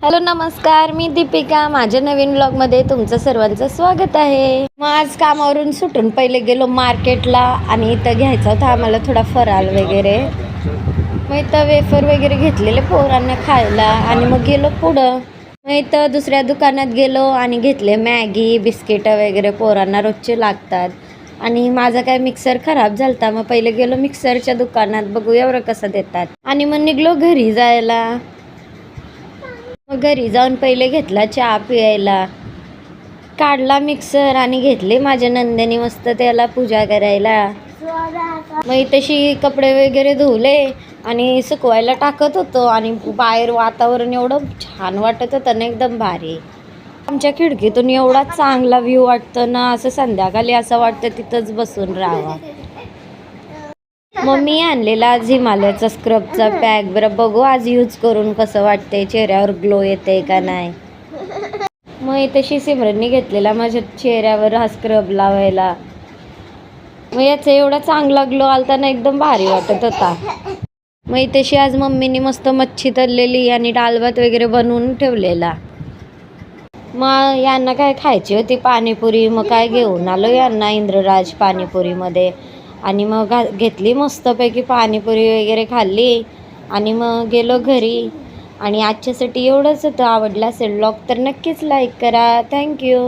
Hello नमस्कार, मी दीपिका. माझ्या नवीन व्लॉगमध्ये तुमचं सर्वांचं स्वागत आहे. मग आज कामावरून सुटून पहिले गेलो मार्केटला आणि इथं घ्यायचा होता आम्हाला थोडा फराळ वगैरे. मग इथं वेफर वगैरे घेतलेले पोरांना खायला आणि मग गेलो पुढं. मग इथं दुसऱ्या दुकानात गेलो आणि घेतले मॅगी बिस्किटं वगैरे, पोरांना रोजचे लागतात. आणि माझा काय मिक्सर खराब झालता, मग पहिले गेलो मिक्सरच्या दुकानात, बघू एवढं कसं देतात. आणि मग निघलो घरी जायला. मग घरी जाऊन पहिले घेतला चहा प्यायला, काढला मिक्सर आणि घेतले माझ्या नंदेनी मस्त त्याला पूजा करायला. मग तशी कपडे वगैरे धुवले आणि सुकवायला टाकत होतो. आणि बाहेर वातावरण एवढं छान वाटत होतं ना, एकदम भारी. आमच्या खिडकीतून एवढा चांगला व्ह्यू वाटतो ना, असं संध्याकाळी असं वाटतं तिथंच बसून राहावं. मग मी आणलेला आज हिमालयाचा स्क्रबचा पॅक. बरं बघू आज यूज करून कसं वाटते, चेहऱ्यावर ग्लो येते का नाही. मग तशी सिमरननी घेतलेला माझ्या चेहऱ्यावर हा स्क्रब लावायला. मग याचा एवढा चांगला ग्लो आलता ना, एकदम भारी वाटत होता. मग तशी आज मम्मीने मस्त मच्छी तळलेली आणि डाळ भात वगैरे बनवून ठेवलेला. मग यांना काय खायची होती पाणीपुरी, मग काय घेऊन आलो यांना इंद्रराज पाणीपुरीमध्ये. आणि मग घेतली मस्तपैकी पाणीपुरी वगैरे खाल्ली आणि मग गेलो घरी. आणि आजच्यासाठी एवढंच होतं. आवडला असेल व्लॉग तर नक्कीच लाईक करा. थँक्यू.